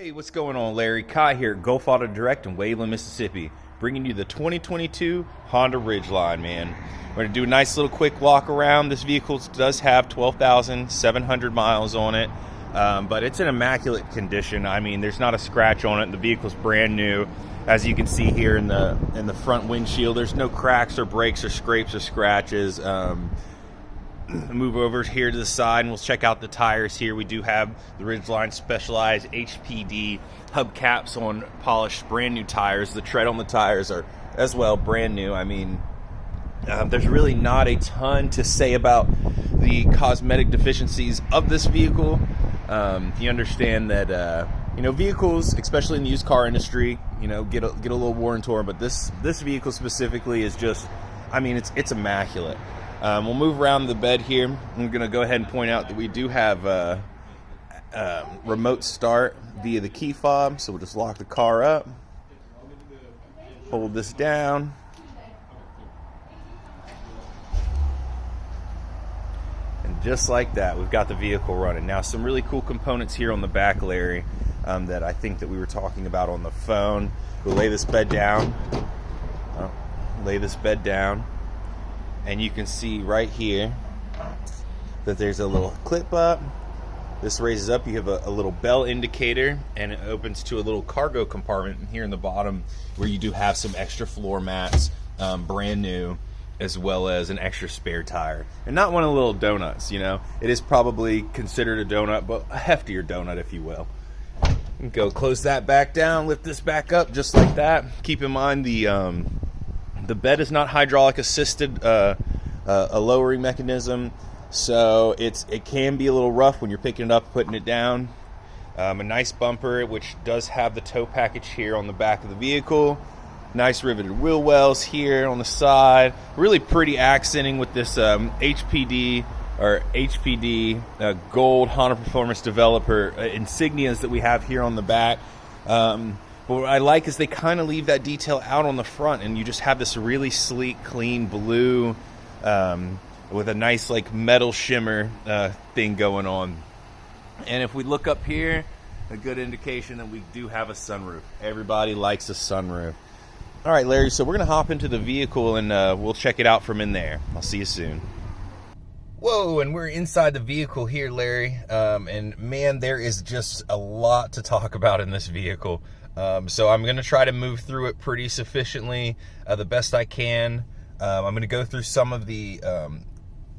Hey, what's going on? Larry Kai here at Gulf Auto Direct in Wayland, Mississippi, bringing you the 2022 Honda Ridgeline, man. We're going to do a nice little quick walk around. This vehicle does have 12,700 miles on it, but it's in immaculate condition. I mean, there's not a scratch on it. The vehicle's brand new. As you can see here in the front windshield, there's no cracks or breaks or scrapes or scratches. Move over here to the side and we'll check out the tires here. We do have the Ridgeline specialized HPD hubcaps on polished brand new tires. The tread on the tires are as well brand new. I mean, there's really not a ton to say about the cosmetic deficiencies of this vehicle. You understand that vehicles, especially in the used car industry, get a little worn and torn, but this vehicle specifically is just, I mean, it's immaculate. We'll move around the bed here. I'm going to go ahead and point out that we do have remote start via the key fob. So we'll just lock the car up, hold this down, and just like that, we've got the vehicle running. Now, some really cool components here on the back, Larry, that I think that we were talking about on the phone. We'll lay this bed down. And you can see right here that there's a little clip up. This raises up. You have a little bell indicator, and it opens to a little cargo compartment here in the bottom where you do have some extra floor mats, brand new, as well as an extra spare tire. And not one of the little donuts, It is probably considered a donut, but a heftier donut, if you will. Go close that back down, lift this back up just like that. Keep in mind the bed is not hydraulic assisted, a lowering mechanism, so it can be a little rough when you're picking it up, putting it down. A nice bumper, which does have the tow package here on the back of the vehicle. Nice riveted wheel wells here on the side. Really pretty accenting with this HPD Gold Honda Performance Developer insignias that we have here on the back. But what I like is they kind of leave that detail out on the front, and you just have this really sleek, clean blue with a nice like metal shimmer thing going on. And if we look up here, a good indication that we do have a sunroof. Everybody likes a sunroof. All right, Larry, so we're going to hop into the vehicle and we'll check it out from in there. I'll see you soon. Whoa, and we're inside the vehicle here, Larry. And man, there is just a lot to talk about in this vehicle. So I'm going to try to move through it pretty sufficiently, the best I can. I'm going to go through some of the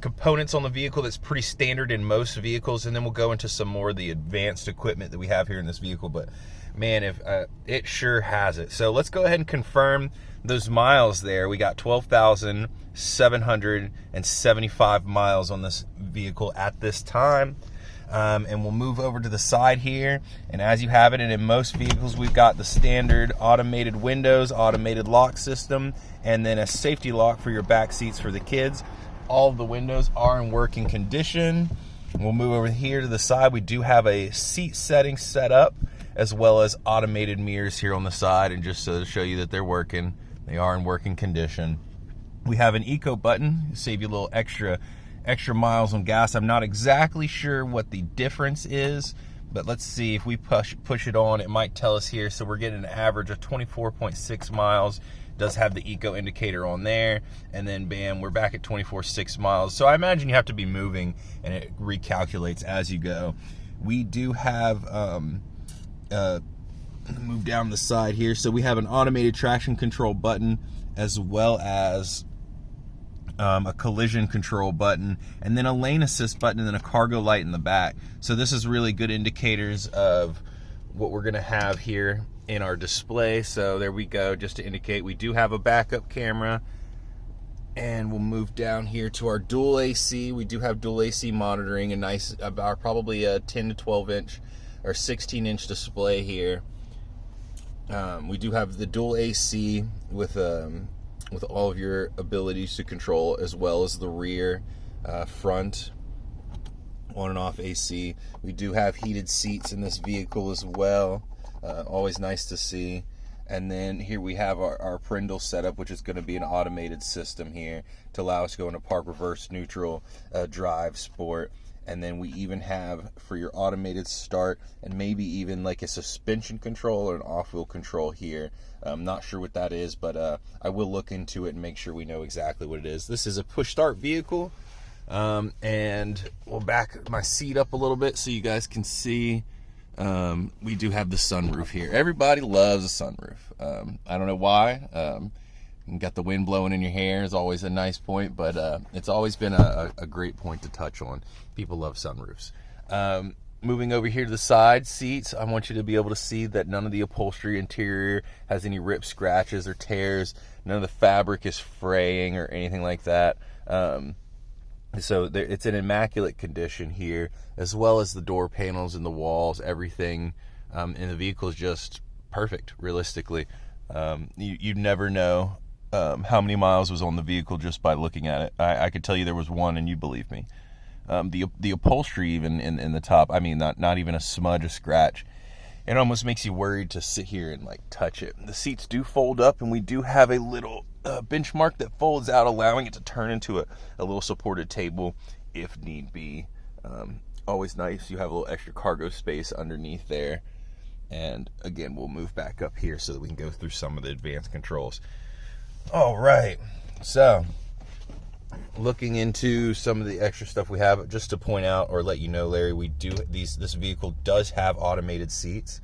components on the vehicle that's pretty standard in most vehicles, and then we'll go into some more of the advanced equipment that we have here in this vehicle. But man, if it sure has it. So let's go ahead and confirm those miles there. We got 12,775 miles on this vehicle at this time. And we'll move over to the side here, and as you have it, and in most vehicles, we've got the standard automated windows, automated lock system, and then a safety lock for your back seats for the kids. All of the windows are in working condition. We'll move over here to the side. We do have a seat setting set up, as well as automated mirrors here on the side, and just to show you that they're working, they are in working condition. We have an eco button, save you a little extra miles on gas. I'm not exactly sure what the difference is, but let's see. If we push it on, it might tell us here. So we're getting an average of 24.6 miles. It does have the eco indicator on there, and then bam, we're back at 24.6 miles. So I imagine you have to be moving, and it recalculates as you go. We do have move down the side here. So we have an automated traction control button, as well as a collision control button, and then a lane assist button, and then a cargo light in the back. So this is really good indicators of what we're going to have here in our display. So there we go, just to indicate we do have a backup camera. And we'll move down here to our dual AC. We do have dual AC monitoring, a nice, about probably a 10 to 12 inch or 16 inch display here. We do have the dual AC with all of your abilities to control, as well as the rear, front, on and off AC. We do have heated seats in this vehicle as well. Always nice to see. And then here we have our Prindle setup, which is going to be an automated system here to allow us to go into park, reverse, neutral, drive, sport. And then we even have for your automated start and maybe even like a suspension control or an off-wheel control here. I'm not sure what that is, but I will look into it and make sure we know exactly what it is. This is a push start vehicle, and we'll back my seat up a little bit so you guys can see. We do have the sunroof here. Everybody loves a sunroof. I don't know why. You got the wind blowing in your hair is always a nice point, but it's always been a great point to touch on. People love sunroofs. Moving over here to the side seats, I want you to be able to see that none of the upholstery interior has any rips, scratches, or tears. None of the fabric is fraying or anything like that. So it's in immaculate condition here, as well as the door panels and the walls. Everything in the vehicle is just perfect, realistically. You'd never know how many miles was on the vehicle just by looking at it. I could tell you there was one, and you believe me. The upholstery even in the top, I mean, not even a smudge, a scratch. It almost makes you worried to sit here and like touch it. The seats do fold up, and we do have a little benchmark that folds out, allowing it to turn into a little supported table if need be. Always nice. You have a little extra cargo space underneath there. And again, we'll move back up here so that we can go through some of the advanced controls. All right, so looking into some of the extra stuff we have, just to point out or let you know, Larry, this vehicle does have automated seats,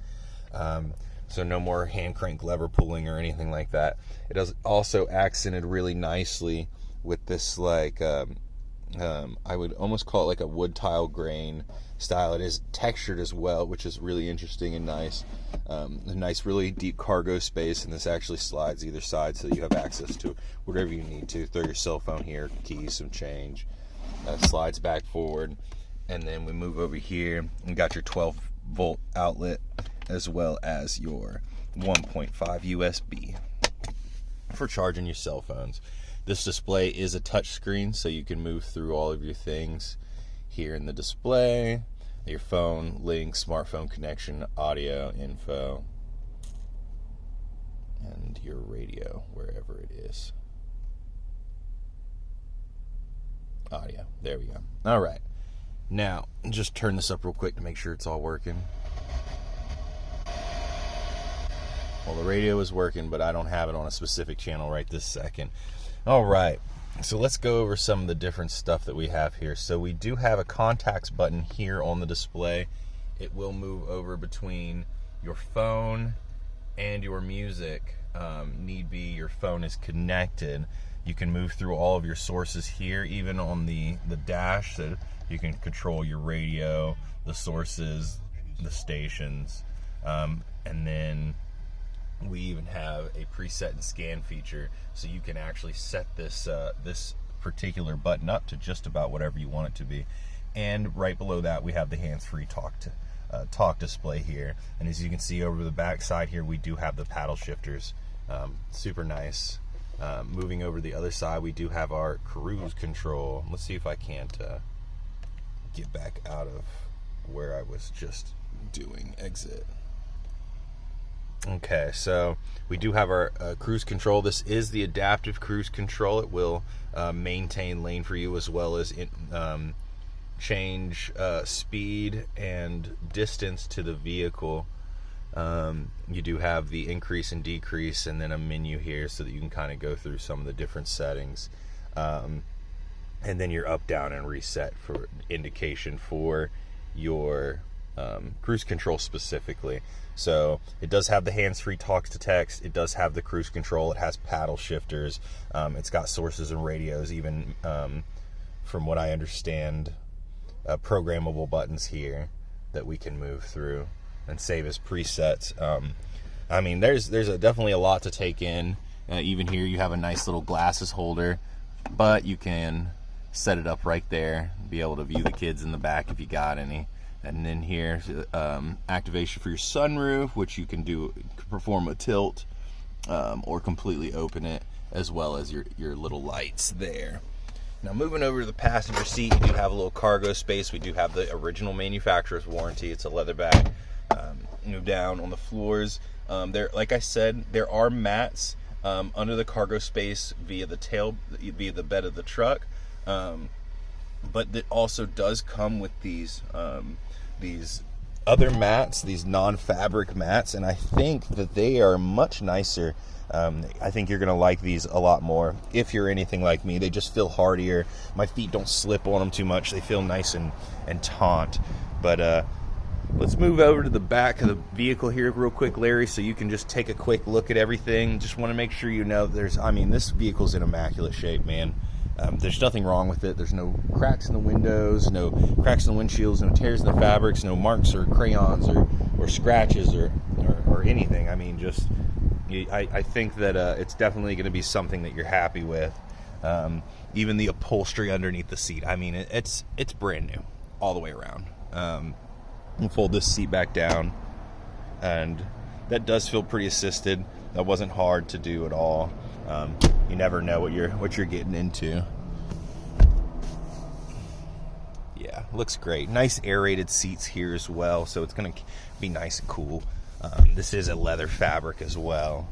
so no more hand crank lever pulling or anything like that. It is also accented really nicely with this like I would almost call it like a wood tile grain style. It is textured as well, which is really interesting and nice. A nice, really deep cargo space, and this actually slides either side so that you have access to whatever you need to. Throw your cell phone here, keys, some change. Slides back forward, and then we move over here and got your 12-volt outlet as well as your 1.5 USB for charging your cell phones. This display is a touch screen, so you can move through all of your things here in the display. Your phone, link, smartphone connection, audio, info, and your radio, wherever it is. Audio. There we go. All right. Now, just turn this up real quick to make sure it's all working. Well, the radio is working, but I don't have it on a specific channel right this second. All right, so let's go over some of the different stuff that we have here. So we do have a contacts button here on the display. It will move over between your phone and your music. Need be, your phone is connected. You can move through all of your sources here, even on the dash, so you can control your radio, the sources, the stations, and then we even have a preset and scan feature, so you can actually set this this particular button up to just about whatever you want it to be. And right below that, we have the hands-free talk display here. And as you can see over the back side here, we do have the paddle shifters. Super nice. Moving over to the other side, we do have our cruise control. Let's see if I can't get back out of where I was just doing. Exit. Okay, so we do have our cruise control. This is the adaptive cruise control. It will maintain lane for you, as well as change speed and distance to the vehicle. You do have the increase and decrease, and then a menu here so that you can kind of go through some of the different settings. And then your up, down, and reset for indication for your cruise control specifically. So it does have the hands-free talk to text. It does have the cruise control. It has paddle shifters. It's got sources and radios, even from what I understand, programmable buttons here that we can move through and save as presets. I mean, there's definitely a lot to take in. Even here you have a nice little glasses holder, but you can set it up right there, be able to view the kids in the back if you got any. And then here, activation for your sunroof, which you can perform a tilt or completely open it, as well as your little lights there. Now moving over to the passenger seat, you do have a little cargo space. We do have the original manufacturer's warranty. It's a leather bag. Move down on the floors. There, like I said, there are mats under the cargo space via the bed of the truck. but that also does come with these other mats, these non-fabric mats, and I think that they are much nicer. I think you're going to like these a lot more if you're anything like me. They just feel hardier. My feet don't slip on them too much. They feel nice and taut. But let's move over to the back of the vehicle here real quick, Larry, so you can just take a quick look at everything. Just want to make sure you know this vehicle's in immaculate shape, man. There's nothing wrong with it. There's no cracks in the windows, no cracks in the windshields, no tears in the fabrics, no marks or crayons or scratches or anything. I mean, just I think that it's definitely going to be something that you're happy with. Even the upholstery underneath the seat, I mean, it's brand new all the way around. We'll fold this seat back down, and that does feel pretty assisted. That wasn't hard to do at all. You never know what you're getting into. Yeah, looks great. Nice aerated seats here as well, so it's going to be nice and cool. This is a leather fabric as well.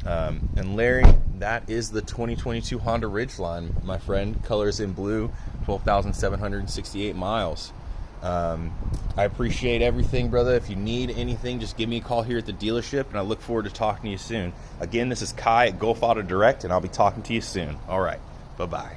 And Larry, that is the 2022 Honda Ridgeline, my friend. Colors in blue, 12,768 miles. I appreciate everything, brother. If you need anything, just give me a call here at the dealership, and I look forward to talking to you soon. Again, this is Kai at Gulf Auto Direct, and I'll be talking to you soon. All right, bye-bye.